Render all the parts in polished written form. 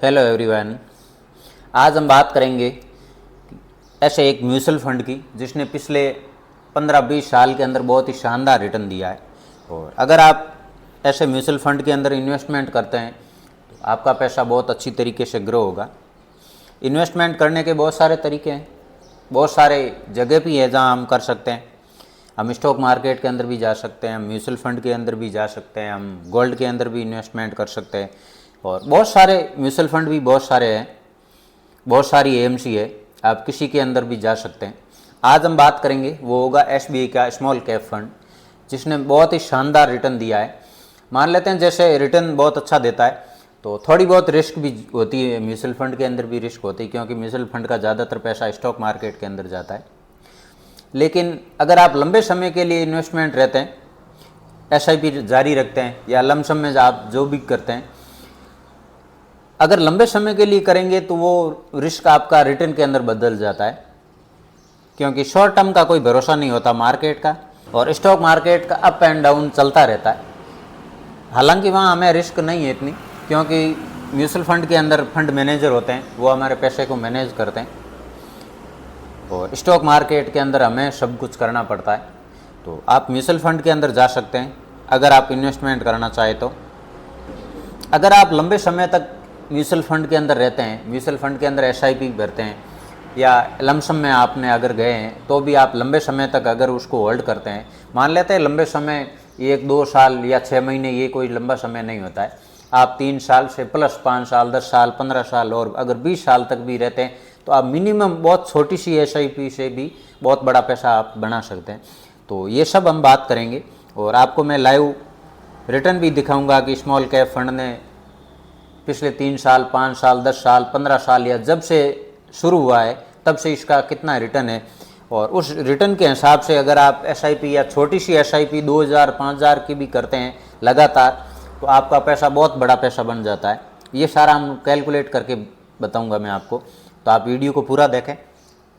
Hello everyone. आज हम बात करेंगे ऐसे एक म्यूचुअल फंड की जिसने पिछले 15-20 साल के अंदर बहुत ही शानदार रिटर्न दिया है। और अगर आप ऐसे म्यूचुअल फंड के अंदर इन्वेस्टमेंट करते हैं तो आपका पैसा बहुत अच्छी तरीके से ग्रो होगा। इन्वेस्टमेंट करने के बहुत सारे तरीके हैं, बहुत सारे जगह भी है जहां हम कर सकते हैं। हम स्टॉक मार्केट के अंदर भी जा सकते हैं, हम म्यूचुअल फंड के अंदर भी जा सकते हैं, हम गोल्ड के अंदर भी इन्वेस्टमेंट कर सकते हैं। और बहुत सारे म्यूचुअल फंड भी बहुत सारे हैं, बहुत सारी एएमसी है, आप किसी के अंदर भी जा सकते हैं। आज हम बात करेंगे वो होगा एसबीआई का स्मॉल कैप फंड, जिसने बहुत ही शानदार रिटर्न दिया है। मान लेते हैं जैसे रिटर्न बहुत अच्छा देता है तो थोड़ी बहुत रिस्क भी होती है, म्यूचुअल फंड के अंदर भी रिस्क होती है क्योंकि म्यूचुअल फंड का ज़्यादातर पैसा स्टॉक मार्केट के अंदर जाता है। लेकिन अगर आप लंबे समय के लिए इन्वेस्टमेंट रहते हैं, एसआईपी जारी रखते हैं या लमसम में आप जो भी करते हैं, अगर लंबे समय के लिए करेंगे तो वो रिस्क आपका रिटर्न के अंदर बदल जाता है क्योंकि शॉर्ट टर्म का कोई भरोसा नहीं होता मार्केट का, और स्टॉक मार्केट का अप एंड डाउन चलता रहता है। हालांकि वहाँ हमें रिस्क नहीं है इतनी क्योंकि म्यूचुअल फंड के अंदर फंड मैनेजर होते हैं, वो हमारे पैसे को मैनेज करते हैं, और स्टॉक मार्केट के अंदर हमें सब कुछ करना पड़ता है। तो आप म्यूचुअल फंड के अंदर जा सकते हैं अगर आप इन्वेस्टमेंट करना चाहें तो। अगर आप लंबे समय तक म्यूचुअल फंड के अंदर रहते हैं, म्यूचुअल फंड के अंदर एसआईपी भरते हैं या लमसम में आपने अगर गए हैं तो भी आप लंबे समय तक अगर उसको होल्ड करते हैं, मान लेते हैं लंबे समय 1-2 साल या 6 महीने, ये कोई लंबा समय नहीं होता है। आप 3 साल से प्लस 5 साल, 10 साल, 15 साल और अगर 20 साल तक भी रहते हैं तो आप मिनिमम बहुत छोटी सी एसआईपी से भी बहुत बड़ा पैसा आप बना सकते हैं। तो ये सब हम बात करेंगे और आपको मैं लाइव रिटर्न भी दिखाऊंगा कि स्मॉल कैप फंड ने पिछले 3 साल, 5 साल, 10 साल, 15 साल या जब से शुरू हुआ है तब से इसका कितना रिटर्न है। और उस रिटर्न के हिसाब से अगर आप एसआईपी या छोटी सी एसआईपी 2000, 5000 की भी करते हैं लगातार तो आपका पैसा बहुत बड़ा पैसा बन जाता है। ये सारा हम कैलकुलेट करके बताऊंगा मैं आपको, तो आप वीडियो को पूरा देखें।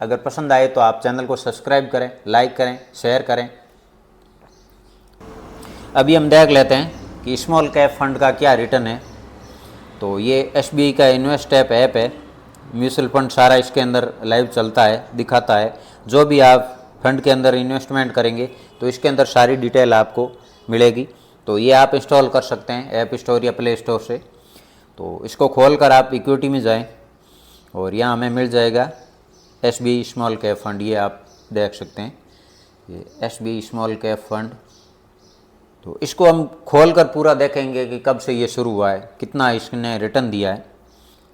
अगर पसंद आए तो आप चैनल को सब्सक्राइब करें, लाइक करें, शेयर करें। अभी हम देख लेते हैं कि स्मॉल कैप फंड का क्या रिटर्न है। तो ये एसबीआई का इन्वेस्ट ऐप है, म्यूचुअल फंड सारा इसके अंदर लाइव चलता है, दिखाता है। जो भी आप फंड के अंदर इन्वेस्टमेंट करेंगे तो इसके अंदर सारी डिटेल आपको मिलेगी। तो ये आप इंस्टॉल कर सकते हैं ऐप स्टोर या प्ले स्टोर से। तो इसको खोल कर आप इक्विटी में जाएं और यहाँ हमें मिल जाएगा एसबीआई स्मॉल कैप फंड। ये आप देख सकते हैं, ये एसबीआई स्मॉल कैप फंड। तो इसको हम खोल कर पूरा देखेंगे कि कब से ये शुरू हुआ है, कितना इसने रिटर्न दिया है।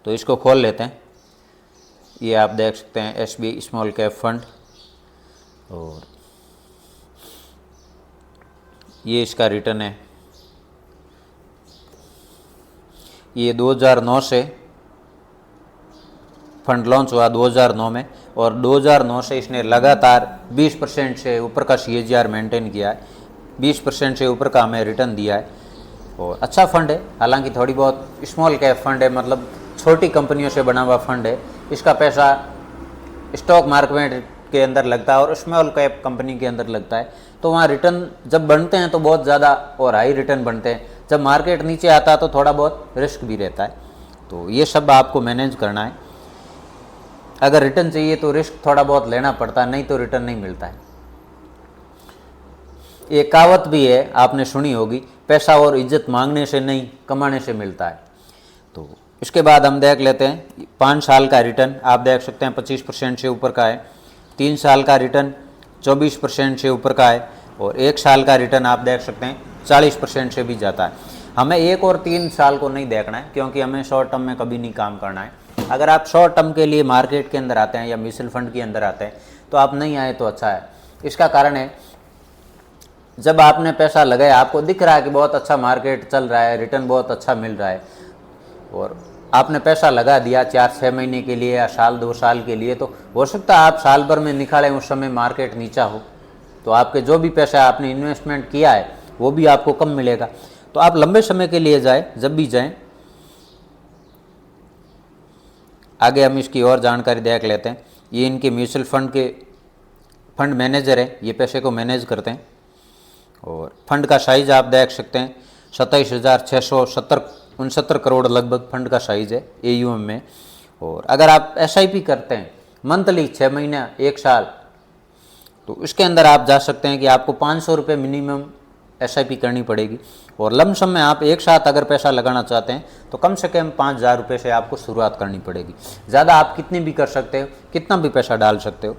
तो इसको खोल लेते हैं। ये आप देख सकते हैं एसबीआई स्मॉल कैप फंड, और ये इसका रिटर्न है। ये 2009 से फंड लॉन्च हुआ 2009 में, और 2009 से इसने लगातार 20% से ऊपर का सीएजीआर मेंटेन किया है, 20% से ऊपर का हमें रिटर्न दिया है। और अच्छा फंड है, हालांकि थोड़ी बहुत स्मॉल कैप फंड है, मतलब छोटी कंपनियों से बना हुआ फंड है। इसका पैसा स्टॉक मार्केट के अंदर लगता है और स्मॉल कैप कंपनी के अंदर लगता है। तो वहाँ रिटर्न जब बनते हैं तो बहुत ज़्यादा और हाई रिटर्न बनते हैं, जब मार्केट नीचे आता है तो थोड़ा बहुत रिस्क भी रहता है। तो ये सब आपको मैनेज करना है। अगर रिटर्न चाहिए तो रिस्क थोड़ा बहुत लेना पड़ता है, नहीं तो रिटर्न नहीं मिलता है। ये कहावत भी है, आपने सुनी होगी, पैसा और इज्जत मांगने से नहीं कमाने से मिलता है। तो इसके बाद हम देख लेते हैं 5 साल का रिटर्न। आप देख सकते हैं 25% से ऊपर का है, 3 साल का रिटर्न 24% से ऊपर का है, और 1 साल का रिटर्न आप देख सकते हैं 40% से भी जाता है। हमें 1 और 3 साल को नहीं देखना है क्योंकि हमें शॉर्ट टर्म में कभी नहीं काम करना है। अगर आप शॉर्ट टर्म के लिए मार्केट के अंदर आते हैं या म्यूचुअल फंड के अंदर आते हैं तो आप नहीं आए तो अच्छा है। इसका कारण है, जब आपने पैसा लगाया आपको दिख रहा है कि बहुत अच्छा मार्केट चल रहा है, रिटर्न बहुत अच्छा मिल रहा है, और आपने पैसा लगा दिया 4-6 महीने के लिए या साल 2 साल के लिए, तो हो सकता है आप साल भर में निकालें, उस समय मार्केट नीचा हो तो आपके जो भी पैसा आपने इन्वेस्टमेंट किया है वो भी आपको कम मिलेगा। तो आप लंबे समय के लिए जाएं, जब भी जाएं। आगे हम इसकी और जानकारी देख लेते हैं। ये इनके म्यूचुअल फंड के फंड मैनेजर है, ये पैसे को मैनेज करते हैं। और फंड का साइज आप देख सकते हैं 27,670 69 करोड़ लगभग फंड का साइज है AUM में। और अगर आप SIP करते हैं मंथली 6 महीना 1 साल, तो उसके अंदर आप जा सकते हैं कि आपको 500 रुपये मिनिमम SIP करनी पड़ेगी। और लमसम में आप एक साथ अगर पैसा लगाना चाहते हैं तो कम से कम 5000 रुपये से आपको शुरुआत करनी पड़ेगी। ज़्यादा आप कितनी भी कर सकते हो, कितना भी पैसा डाल सकते हो,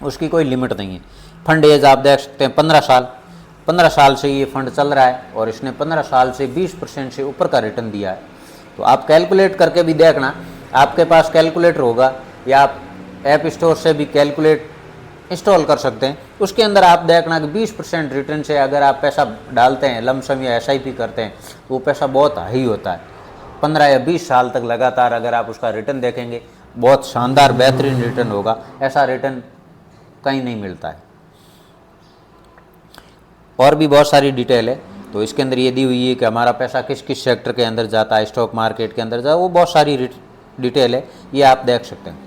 उसकी कोई लिमिट नहीं है। फंड एज आप देख सकते हैं 15 साल से ये फंड चल रहा है और इसने 15 साल से 20% से ऊपर का रिटर्न दिया है। तो आप कैलकुलेट करके भी देखना, आपके पास कैलकुलेटर होगा या आप ऐप स्टोर से भी कैलकुलेट इंस्टॉल कर सकते हैं। उसके अंदर आप देखना कि 20% रिटर्न से अगर आप पैसा डालते हैं लमसम या SIP करते हैं तो वो पैसा बहुत हाई होता है। 15 या 20 साल तक लगातार अगर आप उसका रिटर्न देखेंगे बहुत शानदार बेहतरीन रिटर्न होगा। ऐसा रिटर्न कहीं नहीं मिलता है। और भी बहुत सारी डिटेल है, तो इसके अंदर ये दी हुई है कि हमारा पैसा किस किस सेक्टर के अंदर जाता है, स्टॉक मार्केट के अंदर जाता है, वो बहुत सारी डिटेल है, ये आप देख सकते हैं।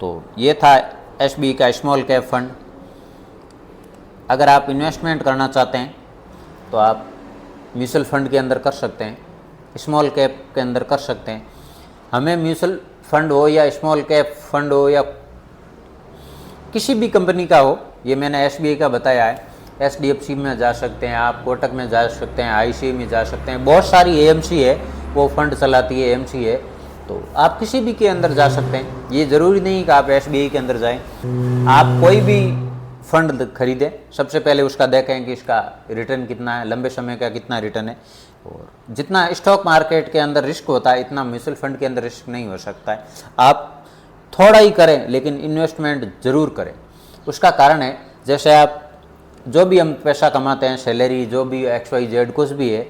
तो ये था SBI का स्मॉल कैप फंड। अगर आप इन्वेस्टमेंट करना चाहते हैं तो आप म्यूचुअल फंड के अंदर कर सकते हैं, स्मॉल कैप के अंदर कर सकते हैं। हमें म्यूचुअल फंड हो या स्मॉल कैप फंड हो या किसी भी कंपनी का हो, ये मैंने SBI का बताया है, HDFC में जा सकते हैं आप, कोटक में जा सकते हैं, ICICI में जा सकते हैं, बहुत सारी AMC है वो फंड चलाती है, AMC है, तो आप किसी भी के अंदर जा सकते हैं। ये ज़रूरी नहीं कि आप SBI के अंदर जाएं। आप कोई भी फंड खरीदें, सबसे पहले उसका देखें कि इसका रिटर्न कितना है, लंबे समय का कितना रिटर्न है। और जितना स्टॉक मार्केट के अंदर रिस्क होता है इतना म्यूचुअल फंड के अंदर रिस्क नहीं हो सकता है। आप थोड़ा ही करें लेकिन इन्वेस्टमेंट ज़रूर करें। उसका कारण है, जैसे आप जो भी हम पैसा कमाते हैं, सैलरी जो भी XYZ कुछ भी है,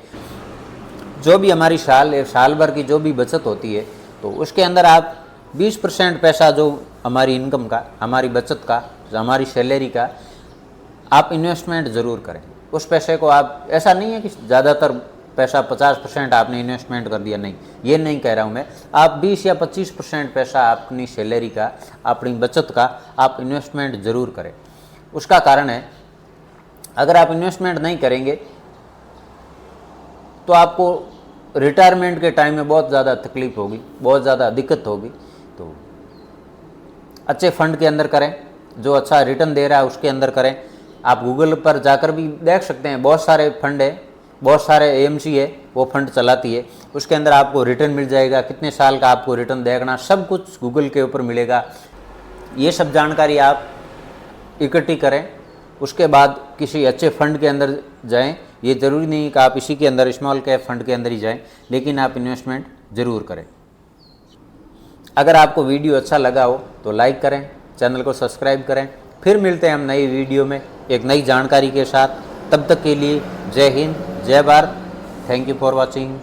जो भी हमारी साल भर की जो भी बचत होती है, तो उसके अंदर आप 20% पैसा जो हमारी इनकम का, हमारी बचत का, हमारी सैलरी का आप इन्वेस्टमेंट ज़रूर करें। उस पैसे को आप, ऐसा नहीं है कि ज़्यादातर पैसा 50% आपने इन्वेस्टमेंट कर दिया, नहीं, ये नहीं कह रहा हूँ मैं। आप 20 या 25% पैसा अपनी सैलरी का, अपनी बचत का आप इन्वेस्टमेंट ज़रूर करें। उसका कारण है, अगर आप इन्वेस्टमेंट नहीं करेंगे तो आपको रिटायरमेंट के टाइम में बहुत ज़्यादा तकलीफ होगी, बहुत ज़्यादा दिक्कत होगी। तो अच्छे फंड के अंदर करें, जो अच्छा रिटर्न दे रहा है उसके अंदर करें। आप गूगल पर जाकर भी देख सकते हैं, बहुत सारे फंड है, बहुत सारे AMC है वो फंड चलाती है, उसके अंदर आपको रिटर्न मिल जाएगा, कितने साल का आपको रिटर्न देखना, सब कुछ गूगल के ऊपर मिलेगा। ये सब जानकारी आप इकट्ठी करें, उसके बाद किसी अच्छे फंड के अंदर जाएं। ये ज़रूरी नहीं कि आप इसी के अंदर स्मॉल कैप फंड के अंदर ही जाएं, लेकिन आप इन्वेस्टमेंट ज़रूर करें। अगर आपको वीडियो अच्छा लगा हो तो लाइक करें, चैनल को सब्सक्राइब करें। फिर मिलते हैं हम नई वीडियो में एक नई जानकारी के साथ। तब तक के लिए जय हिंद, जय Bharat. Thank you for watching.